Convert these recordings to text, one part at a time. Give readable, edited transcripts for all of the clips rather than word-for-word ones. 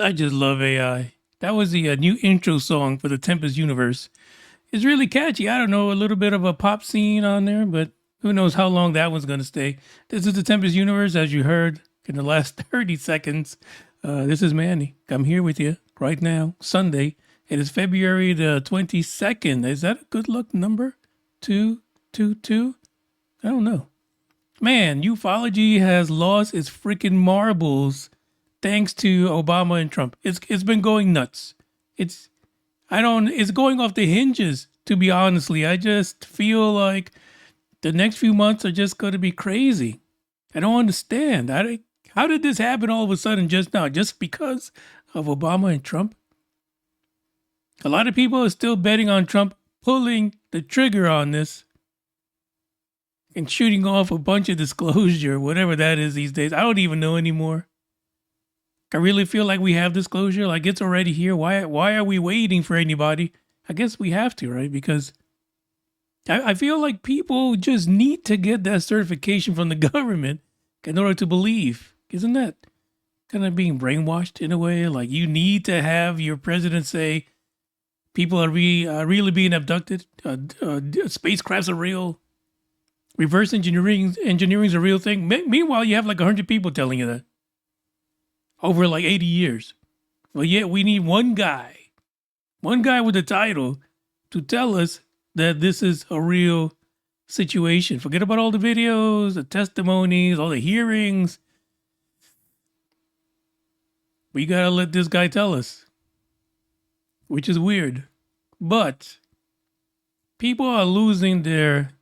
I just love AI. That was the new intro song for the Tempest Universe. It's really catchy. I don't know, a little bit of a pop scene on there, but who knows how long that one's going to stay. This is the Tempest Universe, as you heard in the last 30 seconds. This is Manny. I'm here with you right now, Sunday. It is February the 22nd. Is that a good luck number? 222? I don't know. Man, ufology has lost its freaking marbles thanks to Obama and Trump. It's been going nuts. It's going off the hinges, to be honestly. I just feel like the next few months are just going to be crazy. I don't understand. How did this happen all of a sudden just now? Just because of Obama and Trump? A lot of people are still betting on Trump pulling the trigger on this and shooting off a bunch of disclosure, whatever that is these days. I don't even know anymore. I really feel like we have disclosure, like it's already here. Why are we waiting for anybody? I guess we have to, right? Because I feel like people just need to get that certification from the government in order to believe. Isn't that kind of being brainwashed in a way? Like you need to have your president say people are really being abducted. Spacecrafts are real. Reverse engineering is a real thing. Meanwhile, you have like 100 people telling you that over like 80 years. But yet we need one guy with a title to tell us that this is a real situation. Forget about all the videos, the testimonies, all the hearings. We gotta let this guy tell us, which is weird. But people are losing their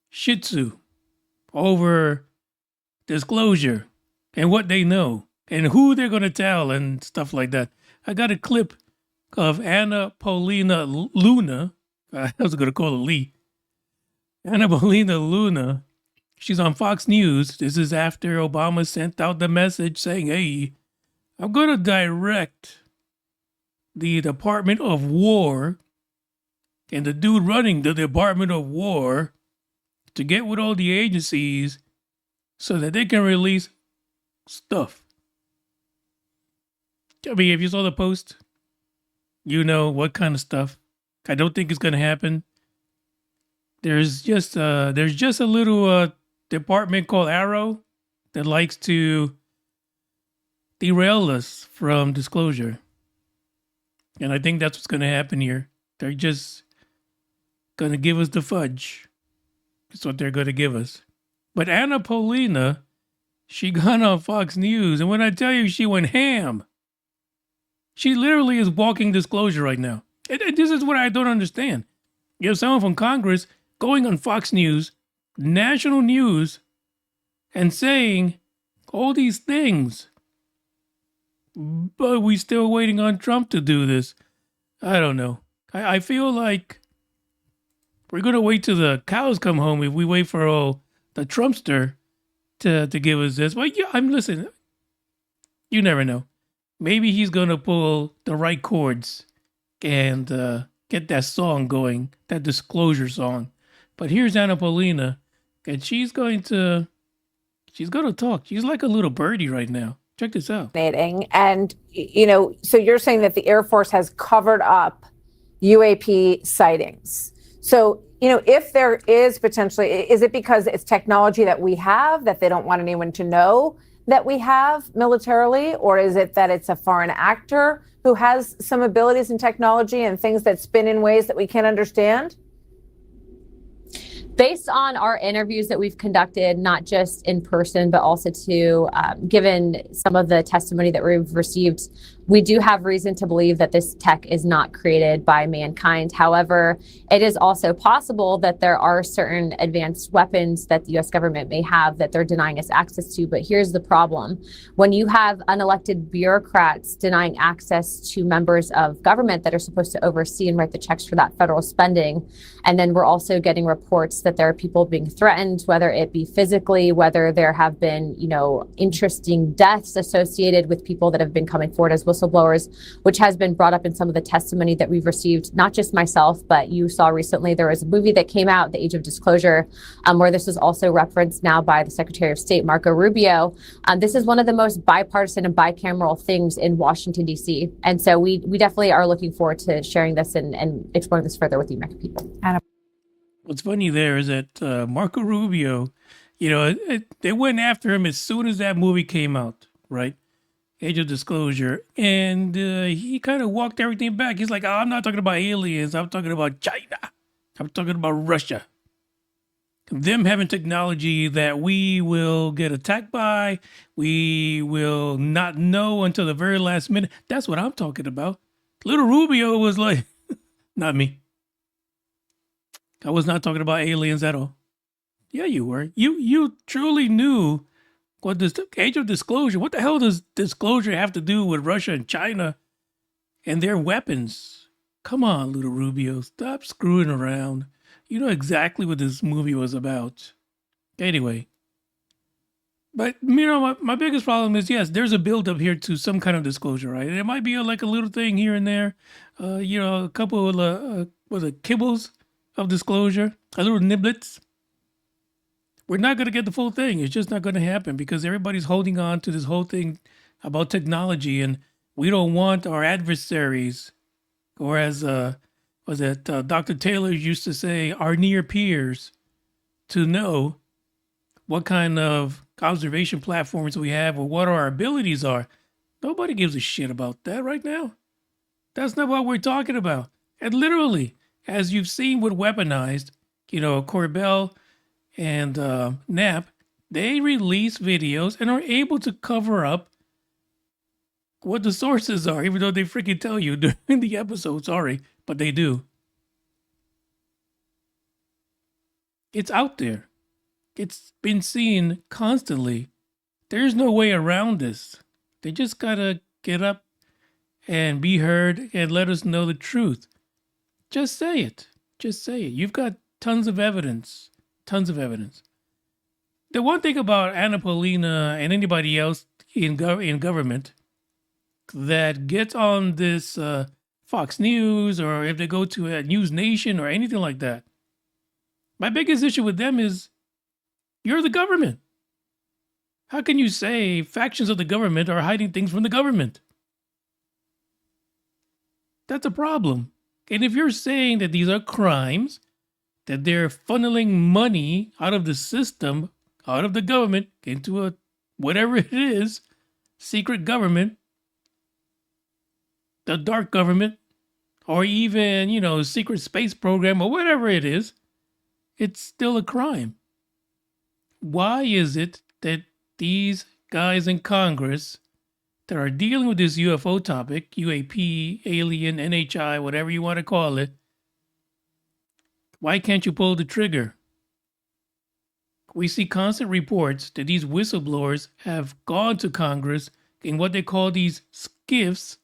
shih tzu over disclosure and what they know and who they're going to tell and stuff like that. I got a clip of Paulina Luna. I was going to call her Lee. Paulina Luna. She's on Fox News. This is after Obama sent out the message saying, hey, I'm going to direct the Department of War and the dude running the Department of War to get with all the agencies so that they can release stuff. I mean, if you saw the post, you know what kind of stuff. I don't think it's going to happen. There's just a little department called Arrow that likes to derail us from disclosure. And I think that's what's going to happen here. They're just going to give us the fudge. That's what they're going to give us. But Paulina, she got on Fox News. And when I tell you she went ham, she literally is walking disclosure right now. And this is what I don't understand. You have someone from Congress going on Fox News, national news, and saying all these things. But we still waiting on Trump to do this. I don't know. I feel like we're going to wait till the cows come home if we wait for the Trumpster to give us this. But yeah, I'm listening. You never know. Maybe he's going to pull the right chords and get that song going, that disclosure song. But here's Paulina, and she's going to talk. She's like a little birdie right now. Check this out. And, so you're saying that the Air Force has covered up UAP sightings. So, if there is potentially, is it because it's technology that we have that they don't want anyone to know that we have militarily? Or is it that it's a foreign actor who has some abilities in technology and things that spin in ways that we can't understand? Based on our interviews that we've conducted, not just in person, but also given some of the testimony that we've received, we do have reason to believe that this tech is not created by mankind. However, it is also possible that there are certain advanced weapons that the U.S. government may have that they're denying us access to. But here's the problem. When you have unelected bureaucrats denying access to members of government that are supposed to oversee and write the checks for that federal spending, and then we're also getting reports that there are people being threatened, whether it be physically, whether there have been, interesting deaths associated with people that have been coming forward as whistleblowers, which has been brought up in some of the testimony that we've received, not just myself, but you saw recently there was a movie that came out, The Age of Disclosure, where this was also referenced now by the Secretary of State, Marco Rubio. This is one of the most bipartisan and bicameral things in Washington, D.C. And so we definitely are looking forward to sharing this and exploring this further with the American people. What's funny there is that Marco Rubio, they went after him as soon as that movie came out, right? Age of Disclosure. And he kind of walked everything back. He's like, I'm not talking about aliens. I'm talking about China. I'm talking about Russia. Them having technology that we will get attacked by. We will not know until the very last minute. That's what I'm talking about. Little Rubio was like, not me. I was not talking about aliens at all. Yeah, you were. You truly knew what this Age of Disclosure. What the hell does disclosure have to do with Russia and China and their weapons? Come on, little Rubio, stop screwing around. You know exactly what this movie was about. Anyway, but my biggest problem is, yes, there's a build up here to some kind of disclosure, right? It might be like a little thing here and there, a couple of kibbles of disclosure, a little niblets. We're not going to get the full thing. It's just not going to happen because everybody's holding on to this whole thing about technology, and we don't want our adversaries, or as Dr. Taylor used to say, our near peers, to know what kind of observation platforms we have or what our abilities are. Nobody gives a shit about that right now. That's not what we're talking about. And literally, as you've seen with weaponized, Corbell and Knapp, they release videos and are able to cover up what the sources are, even though they freaking tell you during the episode. Sorry, but they do. It's out there. It's been seen constantly. There's no way around this. They just gotta get up and be heard and let us know the truth. Just say it. Just say it. You've got tons of evidence. Tons of evidence. The one thing about Anna Paulina and anybody else in government that gets on this Fox News, or if they go to a News Nation or anything like that, my biggest issue with them is you're the government. How can you say factions of the government are hiding things from the government? That's a problem. And if you're saying that these are crimes, that they're funneling money out of the system, out of the government, into a whatever it is, secret government, the dark government, or even, secret space program or whatever it is, it's still a crime. Why is it that these guys in Congress that are dealing with this UFO topic, UAP, alien, NHI, whatever you want to call it, why can't you pull the trigger? We see constant reports that these whistleblowers have gone to Congress in what they call these skiffs,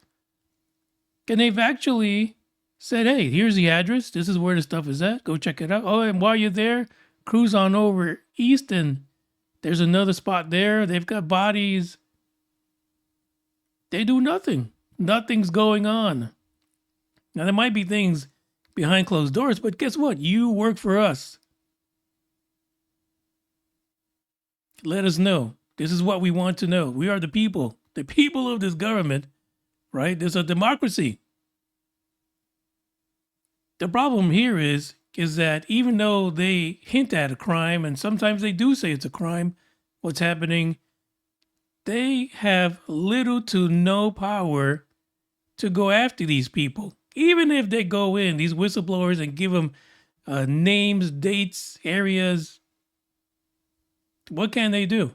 and they've actually said, hey, here's the address. This is where the stuff is at. Go check it out. Oh, and while you're there, cruise on over east, and there's another spot there. They've got bodies. They do nothing. Nothing's going on. Now, there might be things behind closed doors, but guess what? You work for us. Let us know. This is what we want to know. We are the people of this government, right? There's a democracy. The problem here is that even though they hint at a crime, and sometimes they do say it's a crime, what's happening, they have little to no power to go after these people. Even if they go in, these whistleblowers, and give them names, dates, areas, what can they do?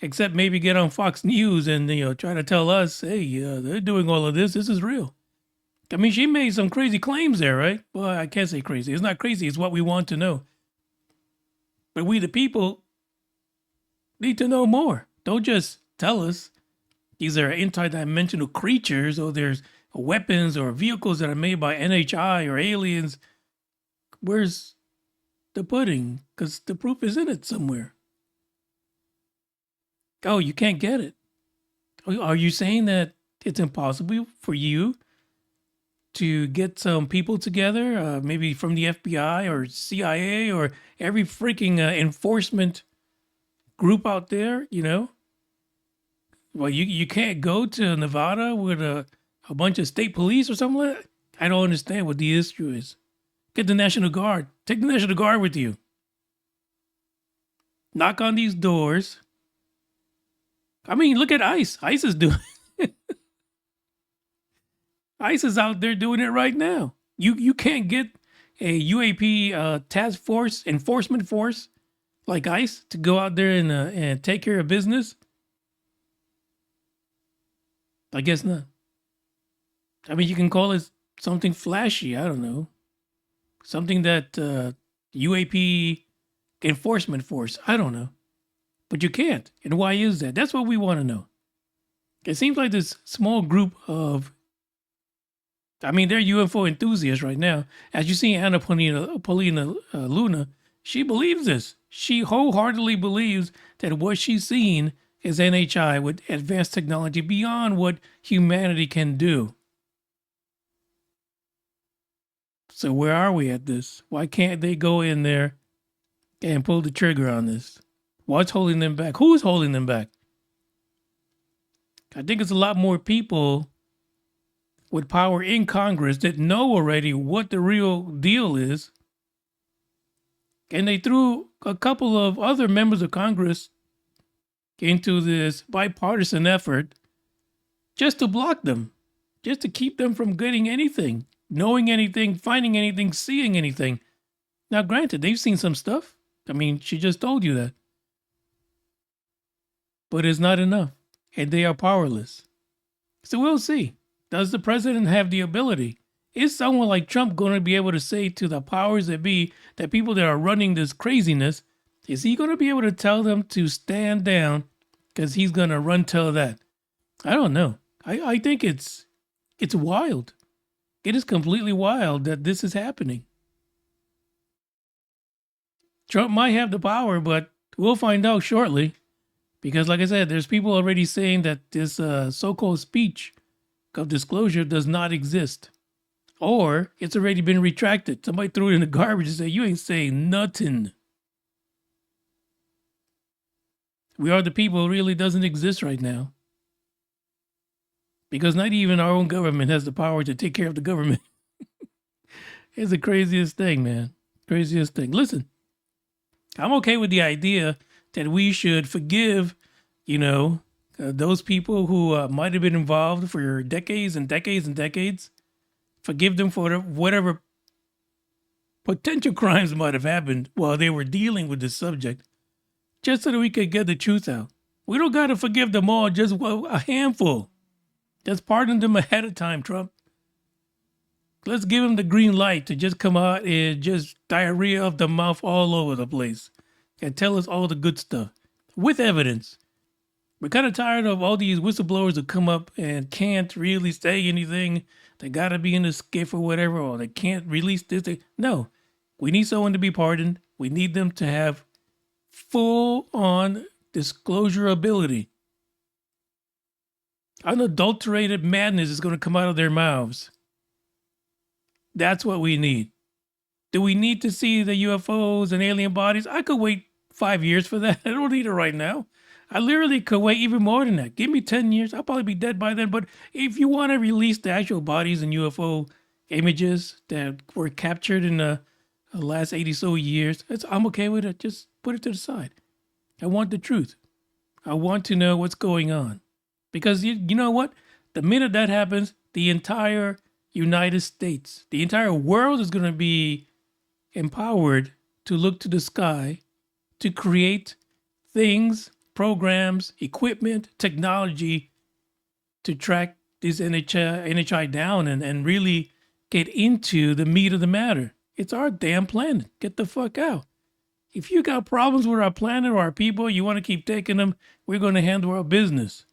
Except maybe get on Fox News and try to tell us, hey, they're doing all of this. This is real. I mean, she made some crazy claims there, right? Well, I can't say crazy. It's not crazy. It's what we want to know. But we, the people, need to know more. Don't just tell us these are interdimensional creatures, or there's weapons or vehicles that are made by NHI or aliens. Where's the pudding? Because the proof is in it somewhere. Oh, you can't get it. Are you saying that it's impossible for you to get some people together, maybe from the FBI or CIA or every freaking enforcement group out there, you know? Well, you can't go to Nevada with a bunch of state police or something like that. I don't understand what the issue is. Get the National Guard. Take the National Guard with you. Knock on these doors. I mean, look at ICE. ICE is doing ICE is out there doing it right now. You can't get a UAP task force, enforcement force like ICE to go out there and take care of business. I guess not. I mean, you can call it something flashy. I don't know. Something that UAP enforcement force. I don't know. But you can't. And why is that? That's what we want to know. It seems like this small group of, I mean, they're UFO enthusiasts right now. As you see, Paulina Luna, she believes this. She wholeheartedly believes that what she's seen is NHI with advanced technology beyond what humanity can do. So where are we at this? Why can't they go in there and pull the trigger on this? What's holding them back? Who's holding them back? I think it's a lot more people with power in Congress that know already what the real deal is. And they threw a couple of other members of Congress into this bipartisan effort just to block them, just to keep them from getting anything, knowing anything, finding anything, seeing anything. Now, granted, they've seen some stuff. I mean, she just told you that. But it's not enough, and they are powerless. So we'll see. Does the president have the ability? Is someone like Trump going to be able to say to the powers that be, that people that are running this craziness, is he going to be able to tell them to stand down because he's going to run till that? I don't know. I think it's wild. It is completely wild that this is happening. Trump might have the power, but we'll find out shortly. Because like I said, there's people already saying that this so-called speech of disclosure does not exist. Or it's already been retracted. Somebody threw it in the garbage and said, you ain't saying nothing. We are the people really doesn't exist right now. Because not even our own government has the power to take care of the government. It's the craziest thing, man. Craziest thing. Listen, I'm okay with the idea that we should forgive, those people who might have been involved for decades and decades and decades. Forgive them for whatever potential crimes might have happened while they were dealing with this subject, just so that we could get the truth out. We don't got to forgive them all, just a handful. Just pardon them ahead of time, Trump. Let's give them the green light to just come out and just diarrhea of the mouth all over the place and tell us all the good stuff with evidence. We're kind of tired of all these whistleblowers who come up and can't really say anything. They got to be in the skiff or whatever, or they can't release this. No, we need someone to be pardoned. We need them to have full-on disclosure ability. Unadulterated madness is going to come out of their mouths. That's what we need. Do we need to see the UFOs and alien bodies? I could wait 5 years for that. I don't need it right now. I literally could wait even more than that. Give me 10 years. I'll probably be dead by then. But if you want to release the actual bodies and UFO images that were captured in the last 80 so years, I'm okay with it. Just put it to the side. I want the truth. I want to know what's going on. Because you know what? The minute that happens, the entire United States, the entire world is going to be empowered to look to the sky to create things, programs, equipment, technology to track this NHI down and really get into the meat of the matter. It's our damn planet. Get the fuck out. If you got problems with our planet or our people, you want to keep taking them, we're going to handle our business.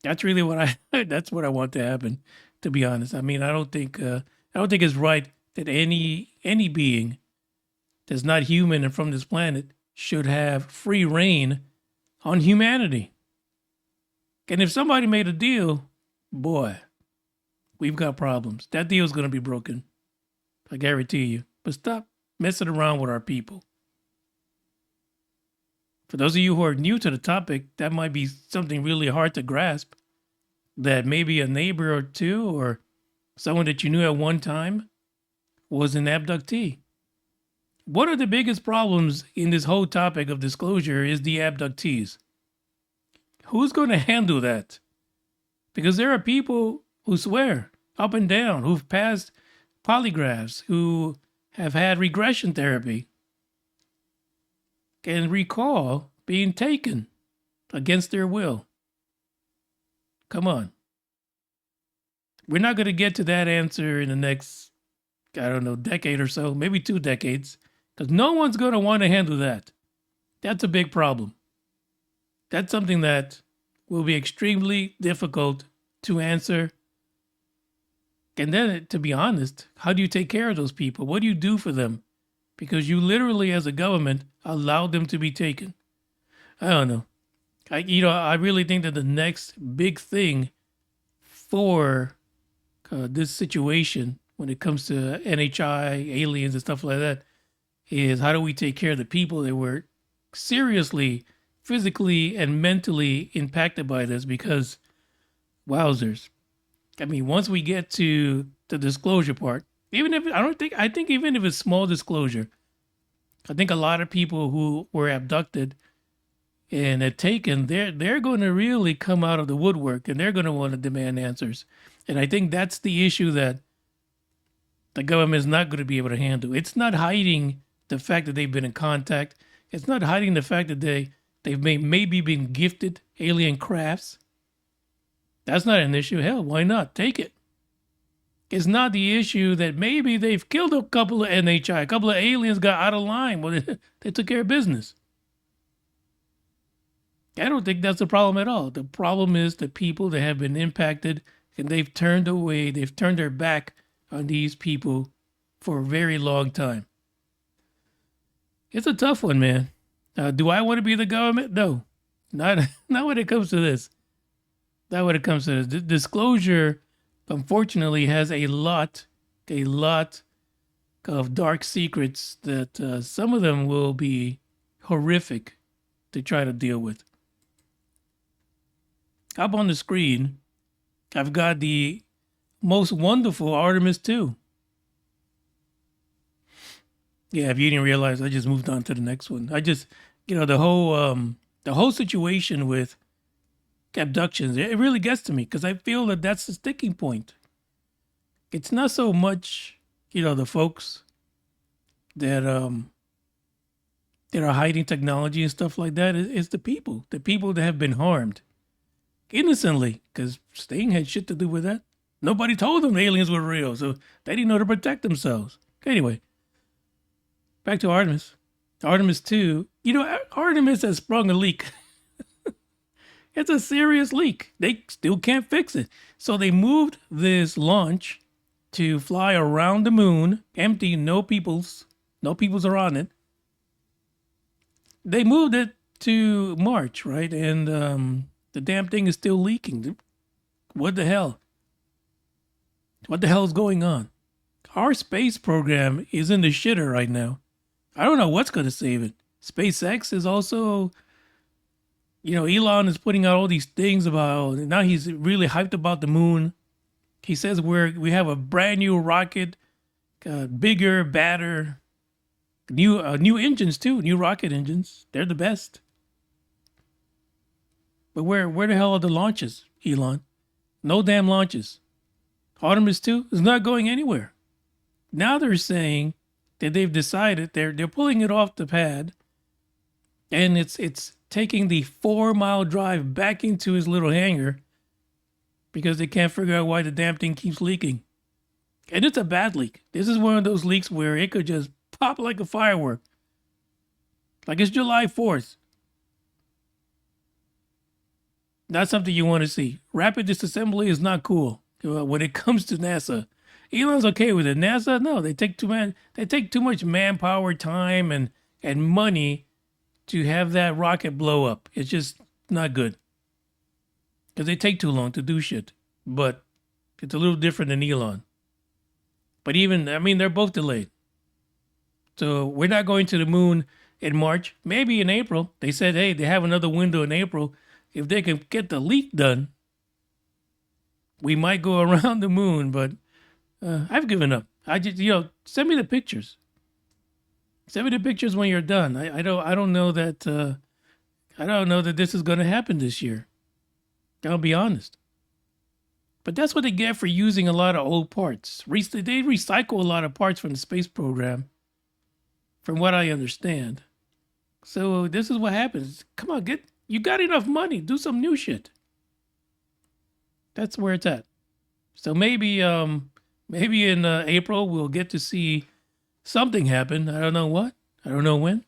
That's really that's what I want to happen, to be honest. I mean, I don't think it's right that any being that's not human and from this planet should have free reign on humanity. And if somebody made a deal, boy, we've got problems. That deal's going to be broken. I guarantee you. But stop messing around with our people. For those of you who are new to the topic, that might be something really hard to grasp. That maybe a neighbor or two or someone that you knew at one time was an abductee. One of the biggest problems in this whole topic of disclosure is the abductees. Who's going to handle that? Because there are people who swear up and down, who've passed polygraphs, who have had regression therapy, can recall being taken against their will. Come on. We're not going to get to that answer in the next, decade or so, maybe 2 decades, because no one's going to want to handle that. That's a big problem. That's something that will be extremely difficult to answer. And then, to be honest, how do you take care of those people? What do you do for them? Because you literally, as a government, allowed them to be taken. I don't know. I really think that the next big thing for this situation, when it comes to NHI, aliens, and stuff like that, is how do we take care of the people that were seriously, physically, and mentally impacted by this? Because, wowzers. I mean, once we get to the disclosure part, I think even if it's small disclosure, I think a lot of people who were abducted and had taken, they're going to really come out of the woodwork and they're going to want to demand answers. And I think that's the issue that the government is not going to be able to handle. It's not hiding the fact that they've been in contact. It's not hiding the fact that they've maybe been gifted alien crafts. That's not an issue. Hell, why not? Take it. It's not the issue that maybe they've killed a couple of NHI, a couple of aliens got out of line. Well, they took care of business. I don't think that's the problem at all. The problem is the people that have been impacted and they've turned away, they've turned their back on these people for a very long time. It's a tough one, man. Do I want to be the government? No, not when it comes to this. Not when it comes to this. Disclosure, unfortunately, has a lot of dark secrets that some of them will be horrific to try to deal with. Up on the screen, I've got the most wonderful Artemis 2. Yeah, if you didn't realize, I just moved on to the next one. I just, the whole situation with abductions, it really gets to me because I feel that that's the sticking point. It's not so much, the folks that are hiding technology and stuff like that. It's the people that have been harmed innocently, because Sting had shit to do with that. Nobody told them the aliens were real, so they didn't know to protect themselves. Anyway, back to Artemis. Artemis 2. Artemis has sprung a leak. It's a serious leak. They still can't fix it. So they moved this launch to fly around the moon, empty, no peoples are on it. They moved it to March, right? And the damn thing is still leaking. What the hell? What the hell is going on? Our space program is in the shitter right now. I don't know what's going to save it. SpaceX is also, Elon is putting out all these things about, now he's really hyped about the moon. He says we have a brand new rocket, bigger, badder, new engines too, new rocket engines. They're the best. But where the hell are the launches, Elon? No damn launches. Artemis 2 is not going anywhere. Now they're saying that they've decided they're pulling it off the pad, and it's taking the 4-mile drive back into his little hangar because they can't figure out why the damn thing keeps leaking. And it's a bad leak. This is one of those leaks where it could just pop like a firework. Like it's July 4th. Not something you want to see. Rapid disassembly is not cool when it comes to NASA. Elon's okay with it. NASA, no, they take too much manpower, time, and money to have that rocket blow up. It's just not good. because they take too long to do shit. But it's a little different than Elon. But they're both delayed. So we're not going to the moon in March, maybe in April. They said, hey, they have another window in April. If they can get the leak done, we might go around the moon, but I've given up. I just, send me the pictures. Send me the pictures when you're done. I don't know that this is going to happen this year. I'll be honest. But that's what they get for using a lot of old parts. They recycle a lot of parts from the space program, from what I understand. So this is what happens. Come on, you got enough money. Do some new shit. That's where it's at. So maybe in April we'll get to see something happen. I don't know what. I don't know when.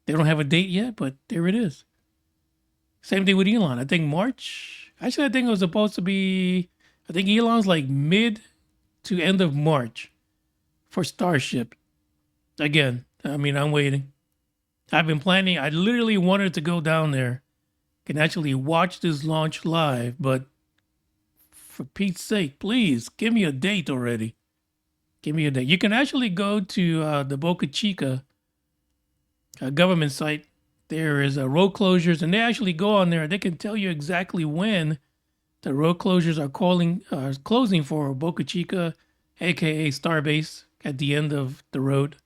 They don't have a date yet, but there it is. Same thing with Elon. I think March. Actually, I think it was supposed to be. I think Elon's like mid to end of March for Starship. Again, I'm waiting. I've been planning. I literally wanted to go down there and actually watch this launch live, but for Pete's sake, please give me a date already. Give me a date. You can actually go to the Boca Chica government site. There is road closures, and they actually go on there. They can tell you exactly when the road closures are closing for Boca Chica, aka Starbase, at the end of the road.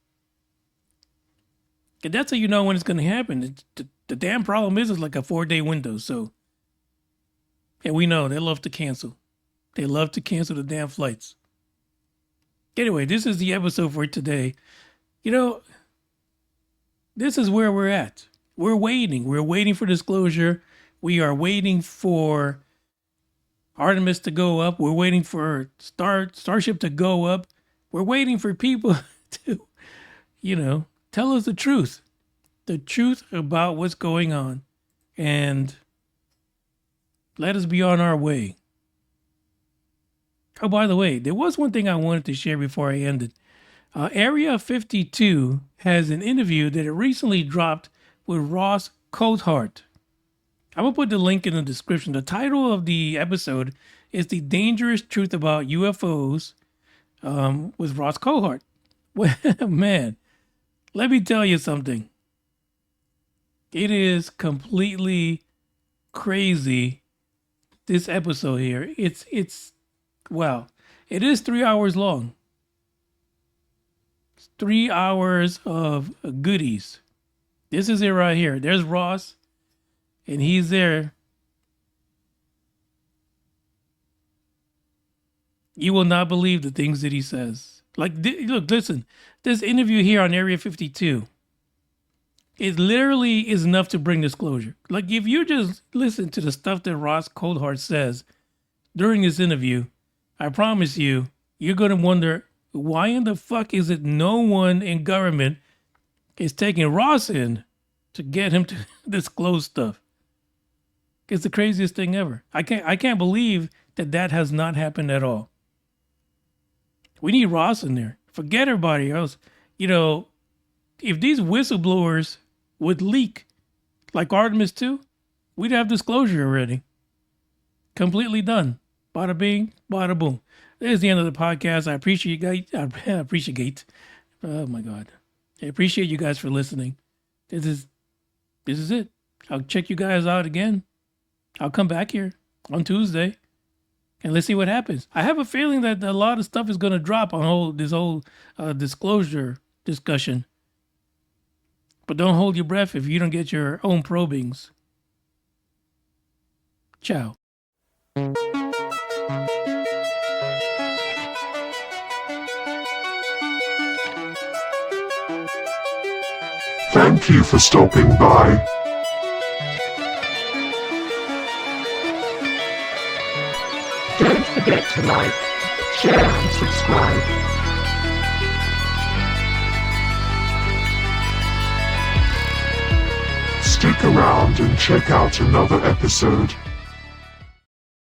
And that's how you know when it's going to happen. The damn problem is it's like a 4-day window. So, and we know they love to cancel. They love to cancel the damn flights. Anyway, this is the episode for today. This is where we're at. We're waiting. We're waiting for disclosure. We are waiting for Artemis to go up. We're waiting for Starship to go up. We're waiting for people to, tell us the truth about what's going on, and let us be on our way. Oh, by the way, there was one thing I wanted to share before I ended. Area 52 has an interview that it recently dropped with Ross Coulthart. I'm going to put the link in the description. The title of the episode is The Dangerous Truth About UFOs with Ross Coulthart. Well, man, let me tell you something. It is completely crazy, this episode here. It's wow. It is 3 hours long. It's 3 hours of goodies. This is it right here. There's Ross, and he's there. You will not believe the things that he says. Look, listen. This interview here on Area 52, it literally is enough to bring disclosure. Like, if you just listen to the stuff that Ross Coulthart says during this interview, I promise you, you're going to wonder, why in the fuck is it no one in government is taking Ross in to get him to disclose stuff? It's the craziest thing ever. I can't believe that has not happened at all. We need Ross in there. Forget everybody else. If these whistleblowers would leak like Artemis 2, we'd have disclosure already. Completely done. Bada bing, bada boom. There's the end of the podcast. I appreciate oh my God. I appreciate you guys for listening. This is it. I'll check you guys out again. I'll come back here on Tuesday and let's see what happens. I have a feeling that a lot of stuff is going to drop on this whole disclosure discussion. But don't hold your breath if you don't get your own probings. Ciao. Thank you for stopping by. Don't forget to like, share and subscribe. Stick around and check out another episode.